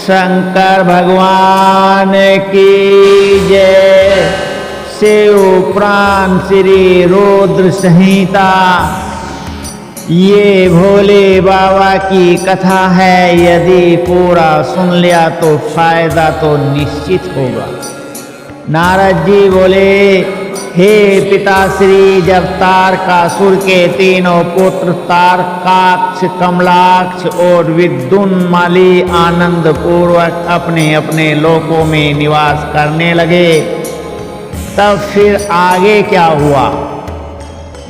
शंकर भगवान की जय। शिव पुराण श्री रुद्र संहिता। ये भोले बाबा की कथा है। यदि पूरा सुन लिया तो फायदा तो निश्चित होगा। नारद जी बोले, हे पिताश्री, जब तारकासुर के तीनों पुत्र तारकाक्ष, कमलाक्ष और विद्युन्माली आनंद पूर्वक अपने अपने लोकों में निवास करने लगे, तब फिर आगे क्या हुआ?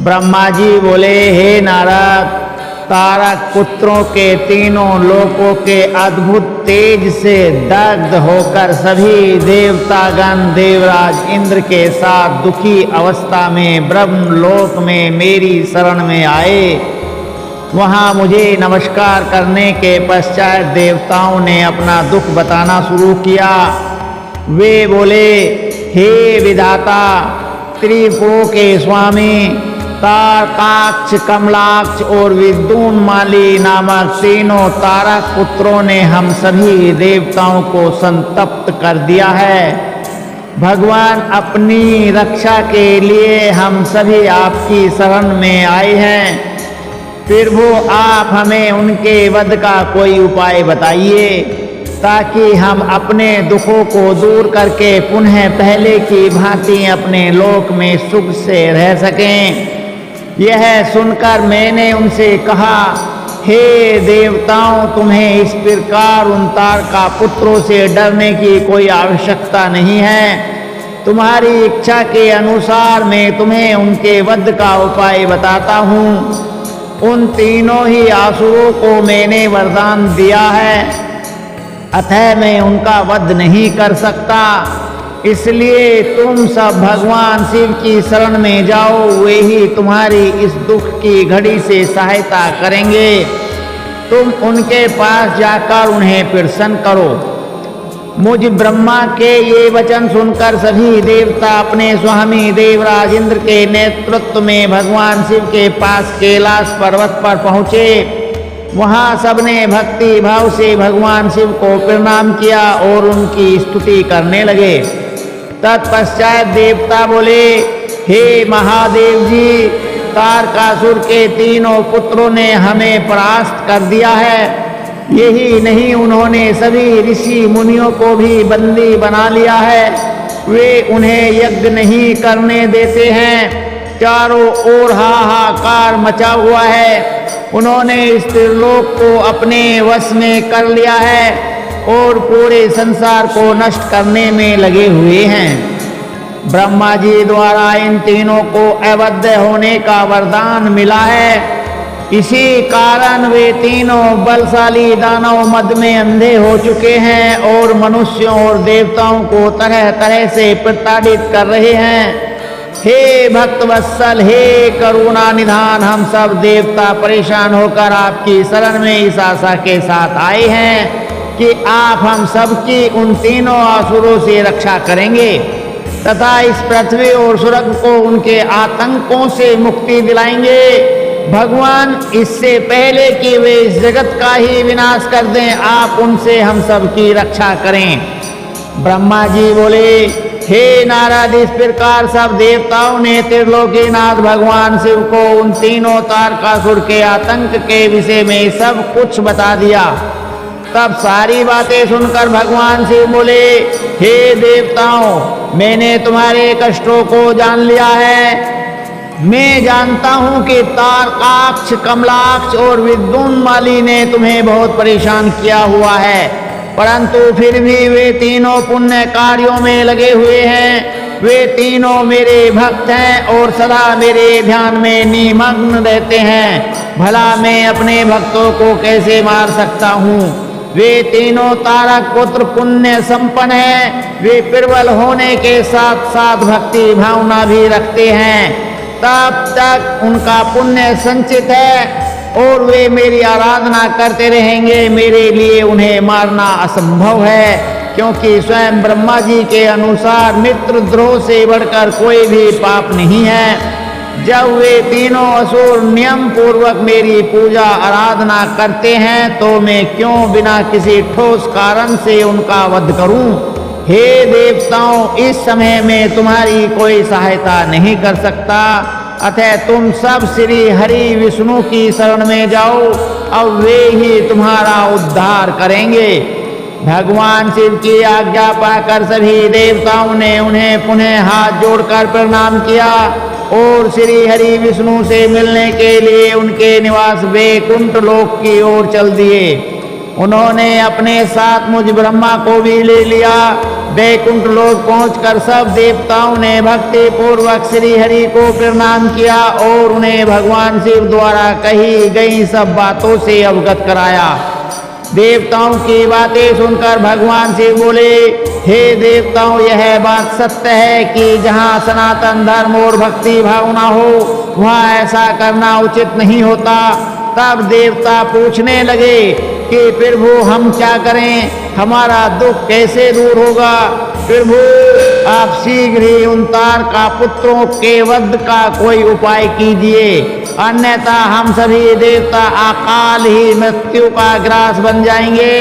ब्रह्मा जी बोले, हे नारद, तारक पुत्रों के तीनों लोकों के अद्भुत तेज से दग्ध होकर सभी देवतागण देवराज इंद्र के साथ दुखी अवस्था में ब्रह्मलोक में मेरी शरण में आए। वहां मुझे नमस्कार करने के पश्चात देवताओं ने अपना दुख बताना शुरू किया। वे बोले, हे विधाता, त्रिपुरों के स्वामी, तारकाक्ष, कमलाक्ष और विद्युन्माली नामक तीनों तारक पुत्रों ने हम सभी देवताओं को संतप्त कर दिया है। भगवान, अपनी रक्षा के लिए हम सभी आपकी शरण में आए हैं। प्रभु, आप हमें उनके वध का कोई उपाय बताइए, ताकि हम अपने दुखों को दूर करके पुनः पहले की भांति अपने लोक में सुख से रह सकें। यह सुनकर मैंने उनसे कहा, हे देवताओं, तुम्हें इस प्रकार उन तारका पुत्रों से डरने की कोई आवश्यकता नहीं है। तुम्हारी इच्छा के अनुसार मैं तुम्हें उनके वध का उपाय बताता हूँ। उन तीनों ही असुरों को मैंने वरदान दिया है, अतः मैं उनका वध नहीं कर सकता। इसलिए तुम सब भगवान शिव की शरण में जाओ, वे ही तुम्हारी इस दुख की घड़ी से सहायता करेंगे। तुम उनके पास जाकर उन्हें प्रसन्न करो। मुझ ब्रह्मा के ये वचन सुनकर सभी देवता अपने स्वामी देवराज इंद्र के नेतृत्व में भगवान शिव के पास कैलाश पर्वत पर पहुँचे। वहाँ सबने भक्ति भाव से भगवान शिव को प्रणाम किया और उनकी स्तुति करने लगे। तत्पश्चात देवता बोले, हे महादेव जी, तारकासुर के तीनों पुत्रों ने हमें परास्त कर दिया है। यही नहीं, उन्होंने सभी ऋषि मुनियों को भी बंदी बना लिया है। वे उन्हें यज्ञ नहीं करने देते हैं। चारों ओर हाहाकार मचा हुआ है। उन्होंने इस त्रिलोक को अपने वश में कर लिया है और पूरे संसार को नष्ट करने में लगे हुए हैं। ब्रह्मा जी द्वारा इन तीनों को अवध्य होने का वरदान मिला है। इसी कारण वे तीनों बलशाली दानव मद में अंधे हो चुके हैं और मनुष्यों और देवताओं को तरह तरह से प्रताड़ित कर रहे हैं। हे भक्त वत्सल, हे करुणा निधान, हम सब देवता परेशान होकर आपकी शरण में इस आशा के साथ आए हैं कि आप हम सबकी उन तीनों असुरों से रक्षा करेंगे तथा इस पृथ्वी और स्वर्ग को उनके आतंकों से मुक्ति दिलाएंगे। भगवान, इससे पहले कि वे इस जगत का ही विनाश कर दें, आप उनसे हम सबकी रक्षा करें। ब्रह्मा जी बोले, हे नारद, इस प्रकार सब देवताओं ने त्रिलोकीनाथ भगवान शिव को उन तीनों तारकासुर के आतंक के विषय में सब कुछ बता दिया। तब सारी बातें सुनकर भगवान शिव बोले, हे देवताओं, मैंने तुम्हारे कष्टों को जान लिया है। मैं जानता हूँ कि तारकाक्ष, कमलाक्ष और विद्युन्माली ने तुम्हें बहुत परेशान किया हुआ है, परंतु फिर भी वे तीनों पुण्य कार्यों में लगे हुए हैं। वे तीनों मेरे भक्त हैं और सदा मेरे ध्यान में निमग्न रहते हैं। भला मैं अपने भक्तों को कैसे मार सकता हूँ? वे तीनों तारक पुत्र पुण्य संपन्न हैं। वे प्रबल होने के साथ साथ भक्ति भावना भी रखते हैं। तब तक उनका पुण्य संचित है और वे मेरी आराधना करते रहेंगे। मेरे लिए उन्हें मारना असंभव है, क्योंकि स्वयं ब्रह्मा जी के अनुसार मित्र द्रोह से बढ़कर कोई भी पाप नहीं है। जब वे तीनों असुर नियम पूर्वक मेरी पूजा आराधना करते हैं तो मैं क्यों बिना किसी ठोस कारण से उनका वध करूं? हे देवताओं, इस समय में तुम्हारी कोई सहायता नहीं कर सकता, अतः तुम सब श्री हरि विष्णु की शरण में जाओ, अब वे ही तुम्हारा उद्धार करेंगे। भगवान शिव की आज्ञा पाकर सभी देवताओं ने उन्हें पुनः हाथ जोड़कर प्रणाम किया और श्री हरि विष्णु से मिलने के लिए उनके निवास वैकुंठ लोक की ओर चल दिए। उन्होंने अपने साथ मुझ ब्रह्मा को भी ले लिया। वैकुंठ लोक पहुंचकर सब देवताओं ने भक्ति पूर्वक श्री हरि को प्रणाम किया और उन्हें भगवान शिव द्वारा कही गई सब बातों से अवगत कराया। देवताओं की बातें सुनकर भगवान शिव बोले, हे देवताओं, यह बात सत्य है कि जहाँ सनातन धर्म और भक्ति भावना हो वहाँ ऐसा करना उचित नहीं होता। तब देवता पूछने लगे कि प्रभु हम क्या करें, हमारा दुख कैसे दूर होगा? प्रभु आप शीघ्र ही उन तारका पुत्रों के वध का कोई उपाय कीजिए, अन्यथा हम सभी देवता अकाल ही मृत्यु का ग्रास बन जाएंगे।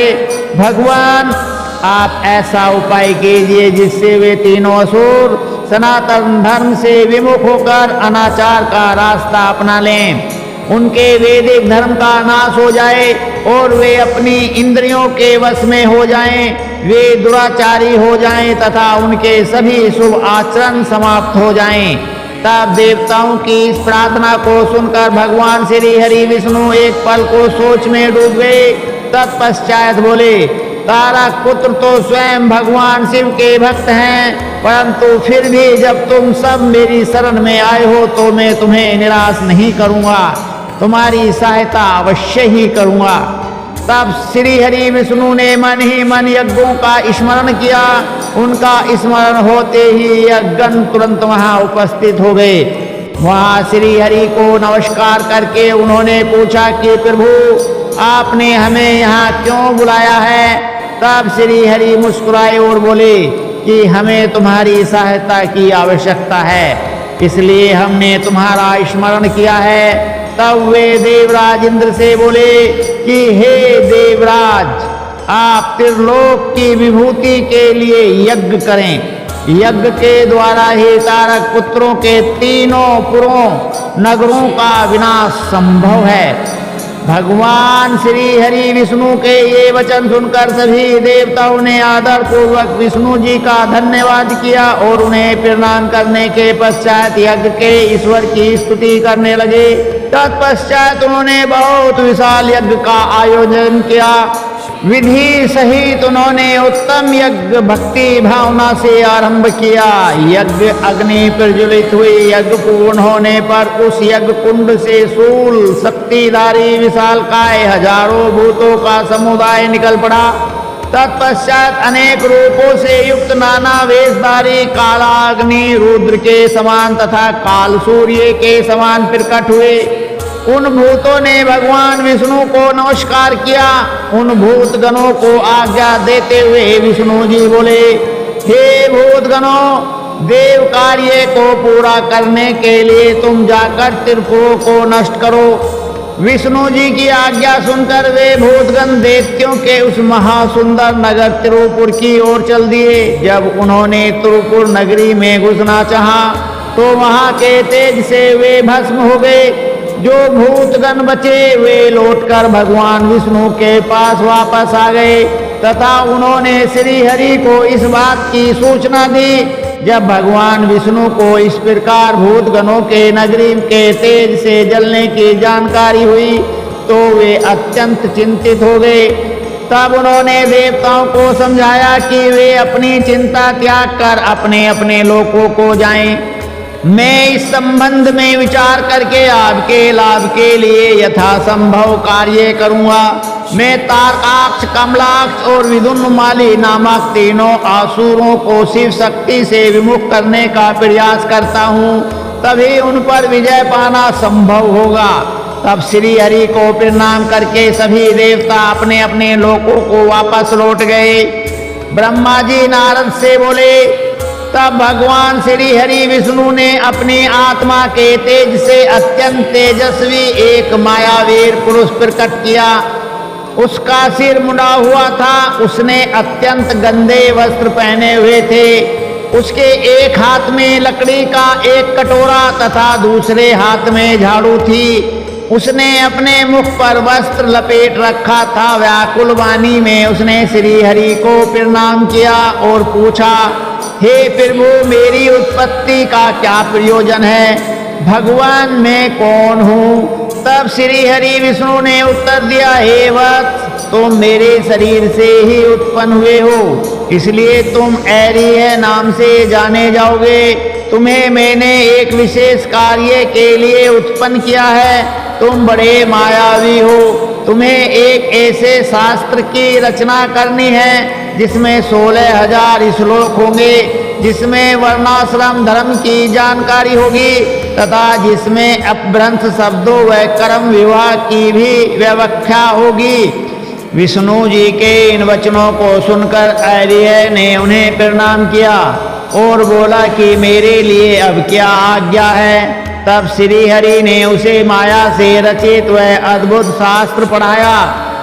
भगवान आप ऐसा उपाय कीजिए जिससे वे तीनों असुर सनातन धर्म से विमुख होकर अनाचार का रास्ता अपना लें, उनके वैदिक धर्म का नाश हो जाए और वे अपनी इंद्रियों के वश में हो जाएं, वे दुराचारी हो जाएं तथा उनके सभी शुभ आचरण समाप्त हो जाएं। तब देवताओं की इस प्रार्थना को सुनकर भगवान श्री हरि विष्णु एक पल को सोच में डूब गए। तत्पश्चात बोले, तारक पुत्र तो स्वयं भगवान शिव के भक्त हैं, परंतु फिर भी जब तुम सब मेरी शरण में आए हो तो मैं तुम्हें निराश नहीं करूंगा, तुम्हारी सहायता अवश्य ही करूंगा। तब श्री हरि विष्णु ने मन ही मन यज्ञों का स्मरण किया। उनका स्मरण होते ही यज्ञगण तुरंत वहां उपस्थित हो गए। वहां श्री हरि को नमस्कार करके उन्होंने पूछा कि प्रभु आपने हमें यहाँ क्यों बुलाया है? तब श्री हरि मुस्कुराए और बोले कि हमें तुम्हारी सहायता की आवश्यकता है, इसलिए हमने तुम्हारा स्मरण किया है। तब वे देवराज इंद्र से बोले कि हे देवराज, आप त्रिलोक की विभूति के लिए यज्ञ करें। यज्ञ के द्वारा ही तारक पुत्रों के तीनों पुरों नगरों का विनाश संभव है। भगवान श्री हरि विष्णु के ये वचन सुनकर सभी देवताओं ने आदर पूर्वक विष्णु जी का धन्यवाद किया और उन्हें प्रणाम करने के पश्चात यज्ञ के ईश्वर की स्तुति करने लगे। तत्पश्चात उन्होंने बहुत विशाल यज्ञ का आयोजन किया। विधि सहित उन्होंने उत्तम यज्ञ भक्ति भावना से आरंभ किया। यज्ञ अग्नि प्रज्वलित हुई। यज्ञ पूर्ण होने पर उस यज्ञ कुंड से शूल शक्तिधारी विशालकाय हजारों भूतों का समुदाय निकल पड़ा। तत्पश्चात अनेक रूपों से युक्त नाना वेशधारी कालाग्नि रुद्र के समान तथा काल सूर्य के समान प्रकट हुए। उन भूतों ने भगवान विष्णु को नमस्कार किया। उन भूतगणों को आज्ञा देते हुए विष्णु जी बोले, हे भूतगणों, देव कार्य को पूरा करने के लिए तुम जाकर त्रिपुरों को नष्ट करो। विष्णु जी की आज्ञा सुनकर वे भूतगण दैत्यों के उस महासुंदर नगर तिरुपुर की ओर चल दिए। जब उन्होंने तिरुपुर नगरी में घुसना चाहा तो वहां के तेज से वे भस्म हो गए। जो भूतगण बचे वे लौटकर भगवान विष्णु के पास वापस आ गए तथा उन्होंने श्री हरि को इस बात की सूचना दी। जब भगवान विष्णु को इस प्रकार भूतगणों के नगरी के तेज से जलने की जानकारी हुई तो वे अत्यंत चिंतित हो गए। तब उन्होंने देवताओं को समझाया कि वे अपनी चिंता त्याग कर अपने अपने लोकों को जाएं। मैं इस संबंध में विचार करके आपके लाभ के लिए यथासंभव कार्य करूंगा। मैं तारकाक्ष, कमलाक्ष और विदुन्माली नामक तीनों असुरों को शिव शक्ति से विमुख करने का प्रयास करता हूँ, तभी उन पर विजय पाना संभव होगा। तब श्री हरि को प्रणाम करके सभी देवता अपने अपने लोकों को वापस लौट गए। ब्रह्मा जी नारद से बोले, तब भगवान श्री हरि विष्णु ने अपनी आत्मा के तेज से अत्यंत तेजस्वी एक मायावीर पुरुष प्रकट किया। उसका सिर मुड़ा हुआ था, उसने अत्यंत गंदे वस्त्र पहने हुए थे। उसके एक हाथ में लकड़ी का एक कटोरा तथा दूसरे हाथ में झाड़ू थी। उसने अपने मुख पर वस्त्र लपेट रखा था। व्याकुल वाणी में उसने श्री हरि को प्रणाम किया और पूछा, हे प्रभु, मेरी उत्पत्ति का क्या प्रयोजन है? भगवान मैं कौन हूँ? तब श्री हरि विष्णु ने उत्तर दिया, हे वत्स, तुम मेरे शरीर से ही उत्पन्न हुए हो, इसलिए तुम ऐरिय नाम से जाने जाओगे। तुम्हें मैंने एक विशेष कार्य के लिए उत्पन्न किया है। तुम बड़े मायावी हो। तुम्हें एक ऐसे शास्त्र की रचना करनी है जिसमें 16,000 श्लोक होंगे, जिसमें वर्णाश्रम धर्म की जानकारी होगी तथा जिसमें अपभ्रंश शब्दों व कर्म विवाह की भी व्याख्या होगी। विष्णु जी के इन वचनों को सुनकर ऐरिय ने उन्हें प्रणाम किया और बोला कि मेरे लिए अब क्या आज्ञा है। तब श्री हरि ने उसे माया से रचित वह अद्भुत शास्त्र पढ़ाया,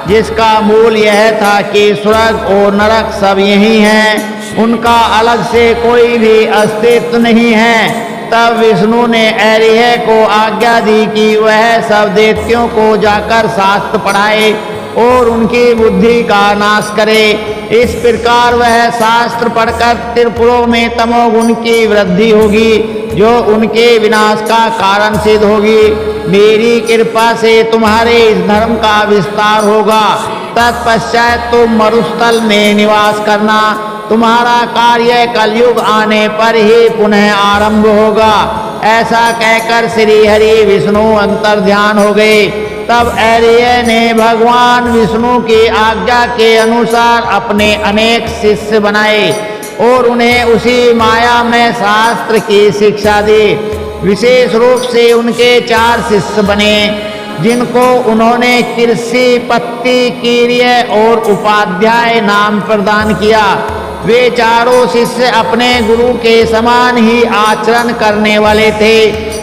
जिसका मूल यह था कि स्वर्ग और नरक सब यही हैं, उनका अलग से कोई भी अस्तित्व नहीं है। तब विष्णु ने ऐरिय को आज्ञा दी कि वह सब दैत्यों को जाकर शास्त्र पढ़ाए और उनकी बुद्धि का नाश करे। इस प्रकार वह शास्त्र पढ़कर त्रिपुरों में तमोगुण की वृद्धि होगी, जो उनके विनाश का कारण सिद्ध होगी। मेरी कृपा से तुम्हारे इस धर्म का विस्तार होगा। तत्पश्चात तुम मरुस्थल में निवास करना। तुम्हारा कार्य कलयुग आने पर ही पुनः आरंभ होगा। ऐसा कहकर श्री हरि विष्णु अंतर्ध्यान हो गए। तब ऐरिय ने भगवान विष्णु की आज्ञा के अनुसार अपने अनेक शिष्य बनाए और उन्हें उसी माया में शास्त्र की शिक्षा दी। विशेष रूप से उनके 4 शिष्य बने, जिनको उन्होंने कृषि, पत्ती, कीर्य और उपाध्याय नाम प्रदान किया। वे चारों शिष्य अपने गुरु के समान ही आचरण करने वाले थे।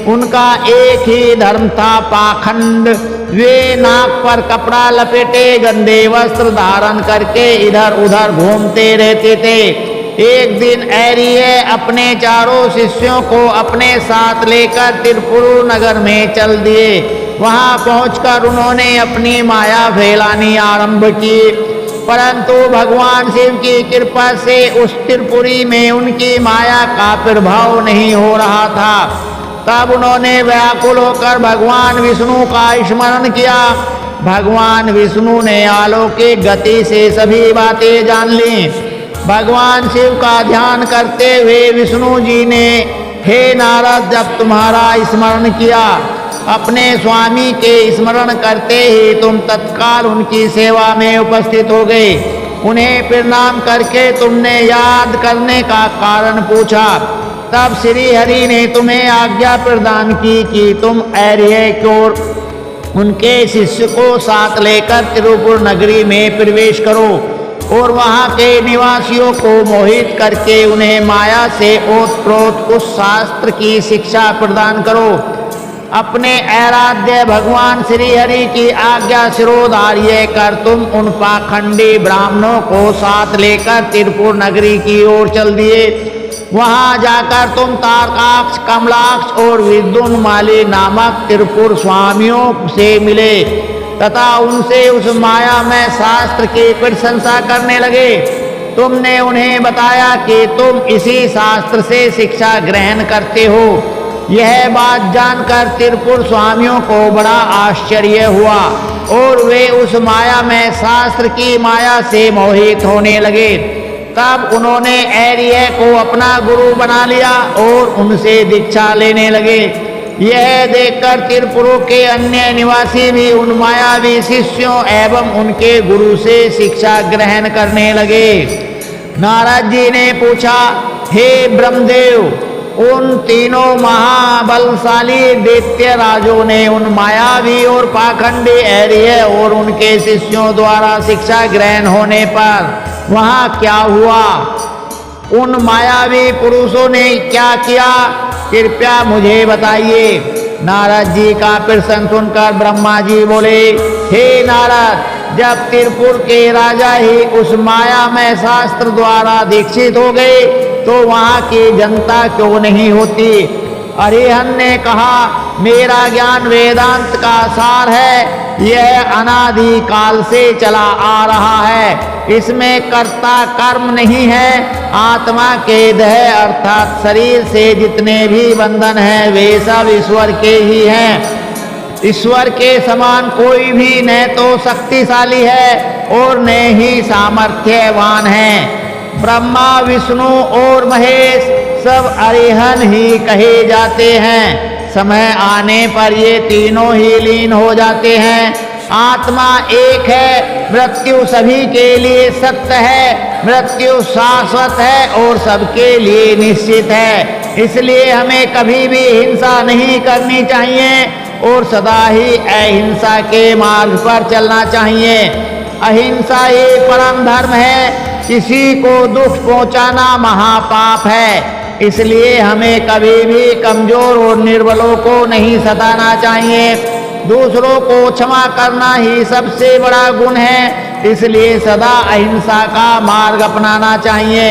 उनका एक ही धर्म था, पाखंड। वे नाक पर कपड़ा लपेटे गंदे वस्त्र धारण करके इधर उधर घूमते रहते थे। एक दिन ऐरिय अपने चारों शिष्यों को अपने साथ लेकर त्रिपुर नगर में चल दिए। वहां पहुंचकर उन्होंने अपनी माया फैलानी आरंभ की, परंतु भगवान शिव की कृपा से उस त्रिपुरी में उनकी माया का प्रभाव नहीं हो रहा था। तब उन्होंने व्याकुल होकर भगवान विष्णु का स्मरण किया। भगवान विष्णु ने अलौकिक गति से सभी बातें जान ली। भगवान शिव का ध्यान करते हुए विष्णु जी ने, हे नारद, जब तुम्हारा स्मरण किया, अपने स्वामी के स्मरण करते ही तुम तत्काल उनकी सेवा में उपस्थित हो गए। उन्हें प्रणाम करके तुमने याद करने का कारण पूछा। तब श्री हरि ने तुम्हें आज्ञा प्रदान की कि तुम ऐरिय को उनके शिष्य को साथ लेकर तिरुपुर नगरी में प्रवेश करो और वहां के निवासियों को मोहित करके उन्हें माया से ओतप्रोत उस शास्त्र की शिक्षा प्रदान करो। अपने आराध्य भगवान श्री हरि की आज्ञा शिरोधार्य कर तुम उन पाखंडी ब्राह्मणों को साथ लेकर तिरुपुर नगरी की ओर चल दिए। वहां जाकर तुम तारकाक्ष, कमलाक्ष और विद्युन्माली नामक त्रिपुर स्वामियों से मिले तथा उनसे उस माया में शास्त्र की प्रशंसा करने लगे। तुमने उन्हें बताया कि तुम इसी शास्त्र से शिक्षा ग्रहण करते हो। यह बात जानकर त्रिपुर स्वामियों को बड़ा आश्चर्य हुआ और वे उस माया में शास्त्र की माया से मोहित होने लगे। तब उन्होंने ऐरिय को अपना गुरु बना लिया और उनसे दीक्षा लेने लगे। यह देखकर त्रिपुरों के अन्य निवासी भी उन मायावी शिष्यों एवं उनके गुरु से शिक्षा ग्रहण करने लगे। नारद जी ने पूछा, हे ब्रह्मदेव, उन तीनों महाबलशाली दैत्य राजों ने उन मायावी और पाखंडी ऐरिय और उनके शिष्यों द्वारा शिक्षा ग्रहण होने पर वहां क्या हुआ? उन मायावी पुरुषों ने क्या किया, कृपया मुझे बताइए। नारद जी का प्रश्न सुनकर ब्रह्मा जी बोले, हे नारद, जब त्रिपुर के राजा ही उस माया में शास्त्र द्वारा दीक्षित हो गए तो वहां की जनता क्यों नहीं होती। अरिहंत ने कहा, मेरा ज्ञान वेदांत का सार है, यह अनादि काल से चला आ रहा है। इसमें कर्ता कर्म नहीं है। आत्मा के देह अर्थात शरीर से जितने भी बंधन हैं वे सब ईश्वर के ही हैं। ईश्वर के समान कोई भी न तो शक्तिशाली है और न ही सामर्थ्यवान है। ब्रह्मा, विष्णु और महेश सब अरिहंत ही कहे जाते हैं। समय आने पर ये तीनों ही लीन हो जाते हैं। आत्मा एक है, मृत्यु सभी के लिए सत्य है, मृत्यु शाश्वत है और सबके लिए निश्चित है। इसलिए हमें कभी भी हिंसा नहीं करनी चाहिए और सदा ही अहिंसा के मार्ग पर चलना चाहिए। अहिंसा ही परम धर्म है। किसी को दुख पहुंचाना महापाप है। इसलिए हमें कभी भी कमजोर और निर्बलों को नहीं सताना चाहिए। दूसरों को क्षमा करना ही सबसे बड़ा गुण है। इसलिए सदा अहिंसा का मार्ग अपनाना चाहिए।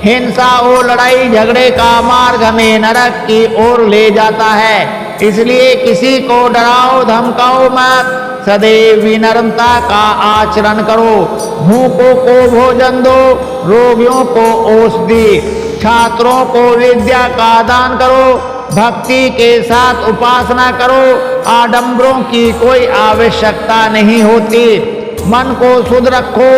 हिंसा और लड़ाई झगड़े का मार्ग हमें नरक की ओर ले जाता है। इसलिए किसी को डराओ धमकाओ मत, सदैव विनम्रता का आचरण करो। भूखों को भोजन दो, रोगियों को औषधि, छात्रों को विद्या का दान करो, भक्ति के साथ उपासना करो। आडंबरों की कोई आवश्यकता नहीं होती। मन को शुद्ध रखो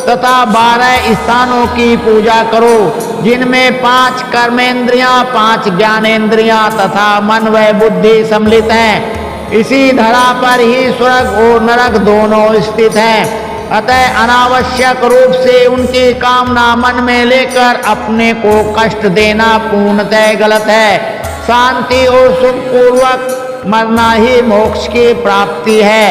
तथा 12 स्थानों की पूजा करो, जिनमें 5 कर्मेंद्रियां, 5 ज्ञानेंद्रियां तथा मन व बुद्धि सम्मिलित हैं। इसी धरा पर ही स्वर्ग और नरक दोनों स्थित हैं। अतः अनावश्यक रूप से उनकी कामना मन में लेकर अपने को कष्ट देना पूर्णतः गलत है। शांति और सुखपूर्वक मरना ही मोक्ष की प्राप्ति है।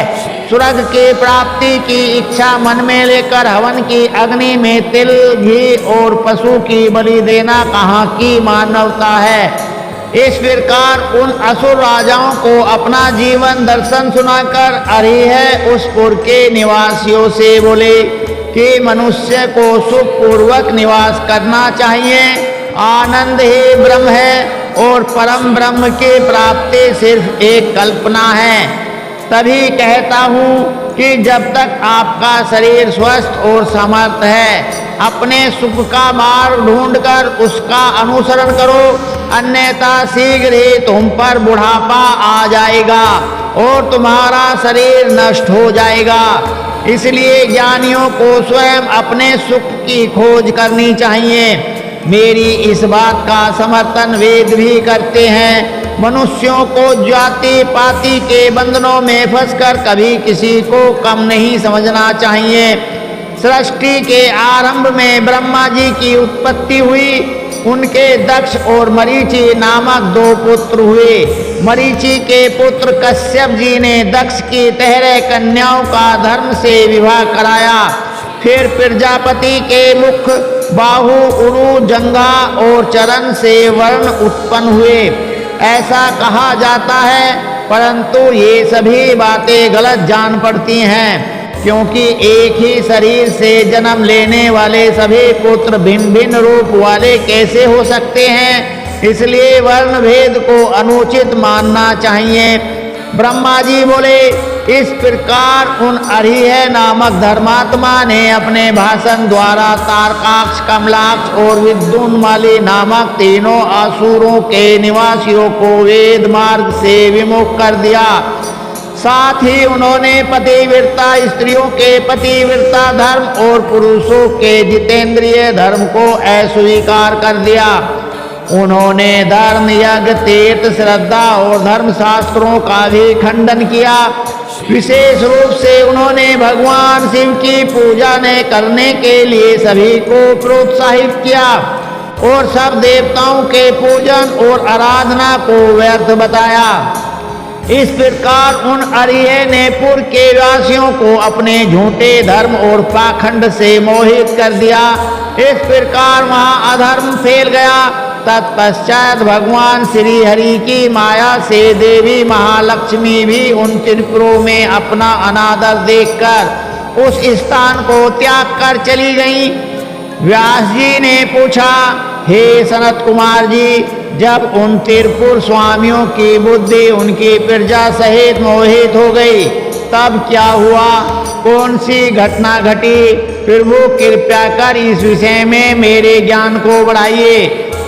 स्वर्ग की प्राप्ति की इच्छा मन में लेकर हवन की अग्नि में तिल, घी और पशु की बलि देना कहाँ की मानवता है। इस प्रकार उन असुर राजाओं को अपना जीवन दर्शन सुनाकर अरिहंत उस पुर के निवासियों से बोले कि मनुष्य को सुखपूर्वक निवास करना चाहिए। आनंद ही ब्रह्म है और परम ब्रह्म की प्राप्ति सिर्फ एक कल्पना है। तभी कहता हूँ कि जब तक आपका शरीर स्वस्थ और समर्थ है, अपने सुख का मार्ग ढूंढकर उसका अनुसरण करो, अन्यथा शीघ्र ही तुम पर बुढ़ापा आ जाएगा और तुम्हारा शरीर नष्ट हो जाएगा। इसलिए ज्ञानियों को स्वयं अपने सुख की खोज करनी चाहिए। मेरी इस बात का समर्थन वेद भी करते हैं। मनुष्यों को जाति पाति के बंधनों में फंसकर कभी किसी को कम नहीं समझना चाहिए। सृष्टि के आरंभ में ब्रह्मा जी की उत्पत्ति हुई। उनके दक्ष और मरीचि नामक 2 पुत्र हुए। मरीचि के पुत्र कश्यप जी ने दक्ष की 13 कन्याओं का धर्म से विवाह कराया। फिर प्रजापति के मुख, बाहु, उरु, जंघा और चरण से वर्ण उत्पन्न हुए, ऐसा कहा जाता है। परंतु ये सभी बातें गलत जान पड़ती हैं, क्योंकि एक ही शरीर से जन्म लेने वाले सभी पुत्र भिन्न भिन्न रूप वाले कैसे हो सकते हैं। इसलिए वर्ण भेद को अनुचित मानना चाहिए। ब्रह्मा जी बोले, इस प्रकार उन अरिहंत नामक धर्मात्मा ने अपने भाषण द्वारा तारकाक्ष, कमलाक्ष और विद्युन्माली नामक 3 असुरों के निवासियों को वेद मार्ग से विमुख कर दिया। साथ ही उन्होंने पतिव्रता स्त्रियों के पतिव्रता धर्म और पुरुषों के जितेंद्रिय धर्म को अस्वीकार कर दिया। उन्होंने धर्म, यज्ञ, तीर्थ, श्रद्धा और धर्म शास्त्रों का भी खंडन किया। विशेष रूप से उन्होंने भगवान शिव की पूजा न करने के लिए सभी को प्रोत्साहित किया और सब देवताओं के पूजन और आराधना को व्यर्थ बताया। इस प्रकार उन अरिहनेपुर के वासियों को अपने झूठे धर्म और पाखंड से मोहित कर दिया। इस प्रकार वहां अधर्म फैल गया। तत्पश्चात भगवान श्री हरि की माया से देवी महालक्ष्मी भी उन त्रिपुरों में अपना अनादर देखकर उस स्थान को त्याग कर चली गईं। व्यास जी ने पूछा, हे सनत कुमार जी, जब उन त्रिपुर स्वामियों की बुद्धि उनकी प्रजा सहित मोहित हो गई तब क्या हुआ? कौन सी घटना घटी? प्रभु कृपया कर इस विषय में मेरे ज्ञान को बढ़ाइए।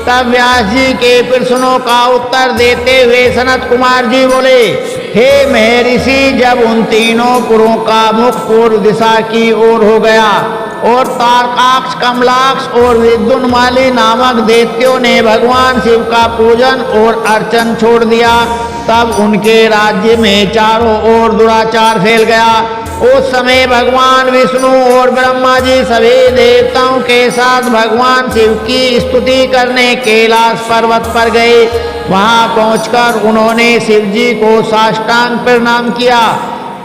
तब व्यास जी के प्रश्नों का उत्तर देते हुए सनत कुमार जी बोले, हे महर्षि, जब उन तीनों पुरों का मुख पूर्व दिशा की ओर हो गया और तारकाक्ष, कमलाक्ष और विद्युन्माली नामक दैत्यों ने भगवान शिव का पूजन और अर्चन छोड़ दिया, तब उनके राज्य में चारों ओर दुराचार फैल गया। उस समय भगवान विष्णु और ब्रह्मा जी सभी देवताओं के साथ भगवान शिव की स्तुति करने कैलाश पर्वत पर गए। वहां पहुंचकर उन्होंने शिव जी को साष्टांग प्रणाम किया।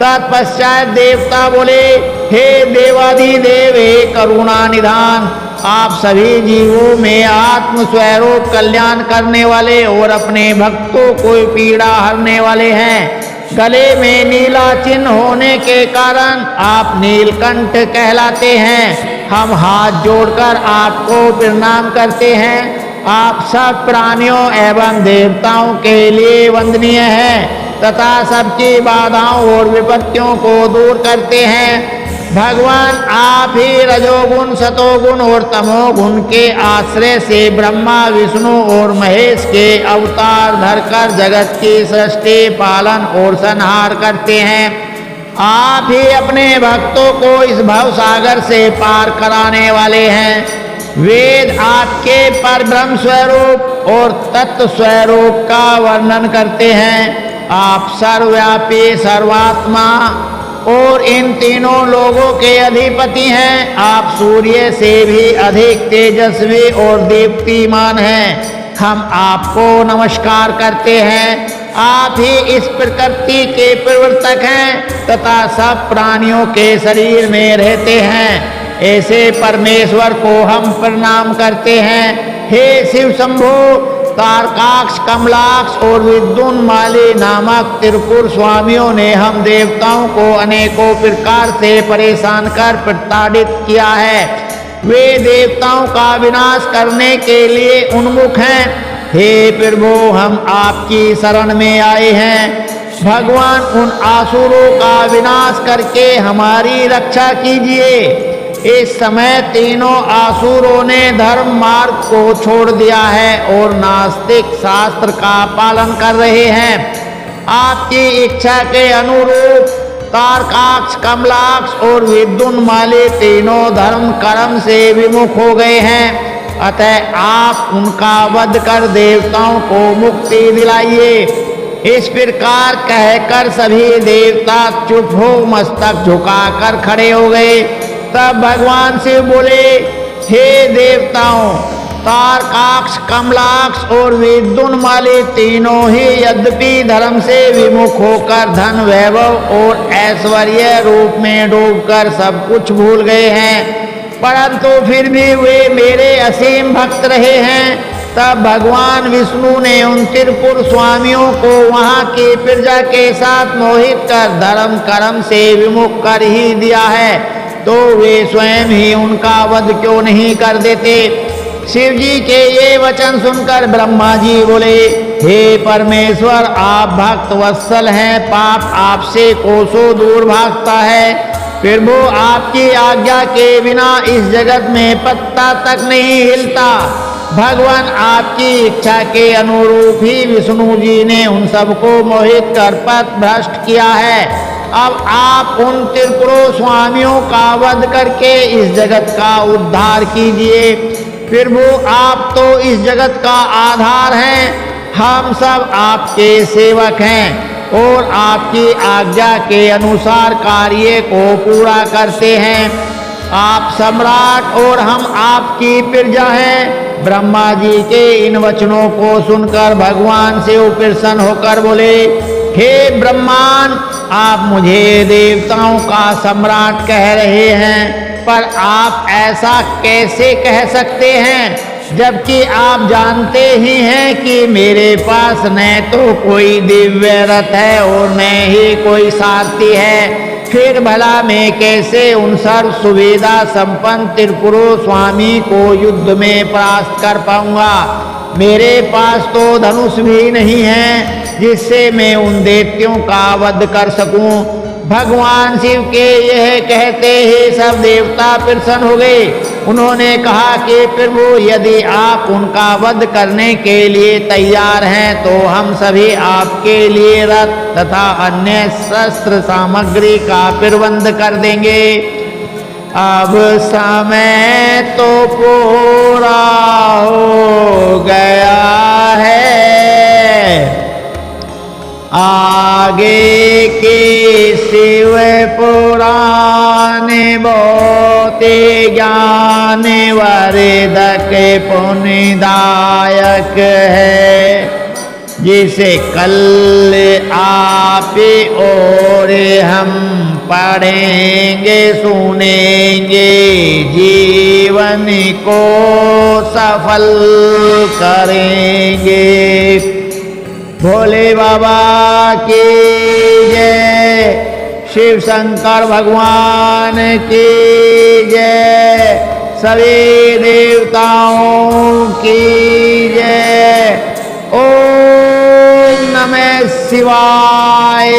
तत्पश्चात देवता बोले, हे देवाधिदेव, हे करुणा निधान, आप सभी जीवों में आत्म स्वरूप कल्याण करने वाले और अपने भक्तों को पीड़ा हरने वाले हैं। गले में नीला चिन्ह होने के कारण आप नीलकंठ कहलाते हैं। हम हाथ जोड़कर आपको प्रणाम करते हैं। आप सब प्राणियों एवं देवताओं के लिए वंदनीय हैं तथा सबकी बाधाओं और विपत्तियों को दूर करते हैं। भगवान आप ही रजोगुण, सतोगुण और तमोगुण के आश्रय से ब्रह्मा, विष्णु और महेश के अवतार धरकर जगत की सृष्टि, पालन और संहार करते हैं। आप ही अपने भक्तों को इस भव सागर से पार कराने वाले हैं। वेद आपके परब्रह्म स्वरूप और तत्व स्वरूप का वर्णन करते हैं। आप सर्वव्यापी, सर्वात्मा और इन तीनों लोगों के अधिपति हैं। आप सूर्य से भी अधिक तेजस्वी और दीप्तिमान हैं। हम आपको नमस्कार करते हैं। आप ही इस प्रकृति के प्रवर्तक हैं तथा सब प्राणियों के शरीर में रहते हैं। ऐसे परमेश्वर को हम प्रणाम करते हैं। हे शिव शंभो, तारकाक्ष, कमलाक्ष और विद्युन्माली नामक त्रिपुर स्वामियों ने हम देवताओं को अनेकों प्रकार से परेशान कर प्रताड़ित किया है। वे देवताओं का विनाश करने के लिए उन्मुख हैं। हे प्रभु, हम आपकी शरण में आए हैं। भगवान, उन आसुरों का विनाश करके हमारी रक्षा कीजिए। इस समय तीनों आसुरों ने धर्म मार्ग को छोड़ दिया है और नास्तिक शास्त्र का पालन कर रहे हैं। आपकी इच्छा के अनुरूप तारकाक्ष, कमलाक्ष और विद्युन्माली तीनों धर्म कर्म से विमुख हो गए हैं। अतः आप उनका वध कर देवताओं को मुक्ति दिलाइए। इस प्रकार कहकर सभी देवता चुप हो मस्तक झुकाकर खड़े हो गए। तब भगवान शिव बोले, हे देवताओं, तारकाक्ष, कमलाक्ष और विद्युन्माली तीनों ही यद्यपि धर्म से विमुख होकर धन, वैभव और ऐश्वर्य रूप में डूबकर सब कुछ भूल गए हैं, परंतु फिर भी वे मेरे असीम भक्त रहे हैं। तब भगवान विष्णु ने उन त्रिपुर स्वामियों को वहां की प्रजा के साथ मोहित कर धर्म कर्म से विमुख कर ही दिया है, तो वे स्वयं ही उनका वध क्यों नहीं कर देते। शिव जी के ये वचन सुनकर ब्रह्मा जी बोले, हे परमेश्वर, आप भक्त वत्सल हैं। पाप आपसे कोसों दूर भागता है। प्रभु, आपकी आज्ञा के बिना इस जगत में पत्ता तक नहीं हिलता। भगवान, आपकी इच्छा के अनुरूप ही विष्णु जी ने उन सबको मोहित कर पथ भ्रष्ट किया है। अब आप उन त्रिपुरों स्वामियों का वध करके इस जगत का उद्धार कीजिए। प्रभु, आप तो इस जगत का आधार हैं। हम सब आपके सेवक हैं और आपकी आज्ञा के अनुसार कार्य को पूरा करते हैं। आप सम्राट और हम आपकी प्रजा हैं। ब्रह्मा जी के इन वचनों को सुनकर भगवान शिव प्रसन्न होकर बोले, हे ब्रह्मांड, आप मुझे देवताओं का सम्राट कह रहे हैं, पर आप ऐसा कैसे कह सकते हैं जबकि आप जानते ही हैं कि मेरे पास न तो कोई दिव्य रथ है और न ही कोई सारथी है। फिर भला मैं कैसे उन सर्व सुविधा संपन्न त्रिपुरो स्वामी को युद्ध में परास्त कर पाऊंगा। मेरे पास तो धनुष भी नहीं है जिससे मैं उन दैत्यों का वध कर सकूं। भगवान शिव के यह कहते ही सब देवता प्रसन्न हो गए। उन्होंने कहा कि प्रभु, यदि आप उनका वध करने के लिए तैयार हैं तो हम सभी आपके लिए रथ तथा अन्य शस्त्र सामग्री का प्रबंध कर देंगे। अब समय तो पूरा हो गया है, आगे के शिव पुराण बहुत ज्ञान वर्धक पुण्यदायक है, जिसे कल आप और हम पढ़ेंगे सुनेंगे, जीवन को सफल करेंगे। भोले बाबा की जय, शिव शंकर भगवान की जय, सभी देवताओं की जय। ओम नमः शिवाय।